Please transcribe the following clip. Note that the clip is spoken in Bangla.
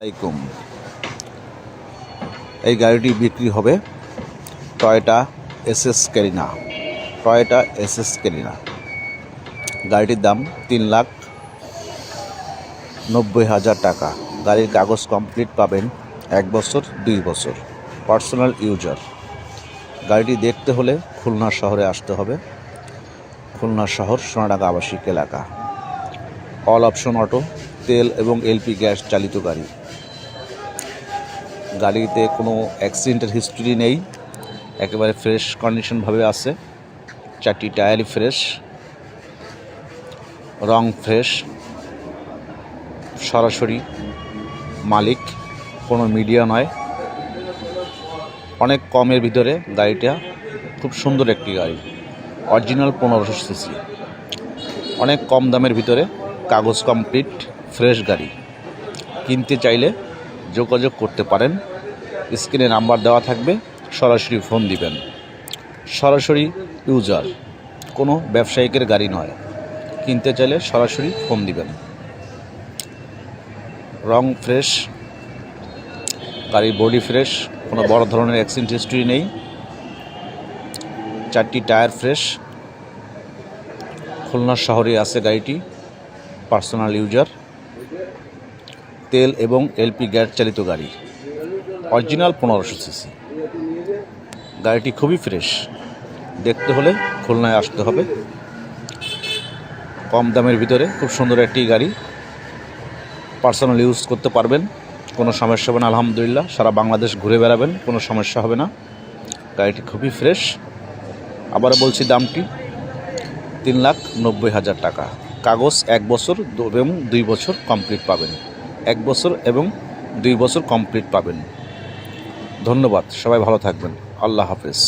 আলাইকুম। এই গাড়িটি বিক্রি হবে টয়োটা এসএস ক্যারিনা। গাড়িটির দাম 3,90,000 টাকা। গাড়ির কাগজ কমপ্লিট পাবেন 1 বছর 2 বছর, পার্সোনাল ইউজার। গাড়িটি দেখতে হলে খুলনা শহরে আসতে হবে। খুলনা শহর সোনাডাঙ্গা আবাসিক এলাকা। অল অপশন অটো, তেল এবং এলপি গ্যাস চালিত গাড়ি। গাড়িতে কোনো অ্যাক্সিডেন্টের হিস্ট্রি নেই, একেবারে ফ্রেশ কন্ডিশনভাবে আছে। 4টি টায়ারই ফ্রেশ, রং ফ্রেশ, সরাসরি মালিক, কোনো মিডিয়া নয়। অনেক কমের ভিতরে গাড়িটা খুব সুন্দর একটি গাড়ি, অরিজিনাল 1500 সিসি। অনেক কম দামের ভিতরে কাগজ কমপ্লিট ফ্রেশ গাড়ি। কিনতে চাইলে যোগাযোগ করতে পারেন। স্ক্রিনে নাম্বার দেওয়া থাকবে, সরাসরি ফোন দিবেন। সরাসরি ইউজার, কোনো ব্যবসায়িকের গাড়ি নয়। কিনতে চাইলে সরাসরি ফোন দিবেন। রং ফ্রেশ, গাড়ির বডি ফ্রেশ, কোনো বড় ধরনের অ্যাক্সিডেন্ট হিস্ট্রি নেই। 4টি টায়ার ফ্রেশ। খুলনা শহরে আছে গাড়িটি, পার্সোনাল ইউজার। তেল এবং এলপি গ্যাস চালিত গাড়ি, অরিজিনাল 1500 সিসি। গাড়িটি খুবই ফ্রেশ। দেখতে হলে খুলনায় আসতে হবে। কম দামের ভিতরে খুব সুন্দর একটি গাড়ি, পার্সোনাল ইউজ করতে পারবেন, কোনো সমস্যা হবে না। আলহামদুলিল্লাহ, সারা বাংলাদেশ ঘুরে বেড়াবেন, কোনো সমস্যা হবে না। গাড়িটি খুবই ফ্রেশ। আবারও বলছি, দামটি 3,90,000 টাকা। কাগজ 1 বছর এবং 2 বছর কমপ্লিট পাবেন। 1 বছর এবং 2 বছর কমপ্লিট পাবেন। ধন্যবাদ, সবাই ভালো থাকবেন। আল্লাহ হাফেজ।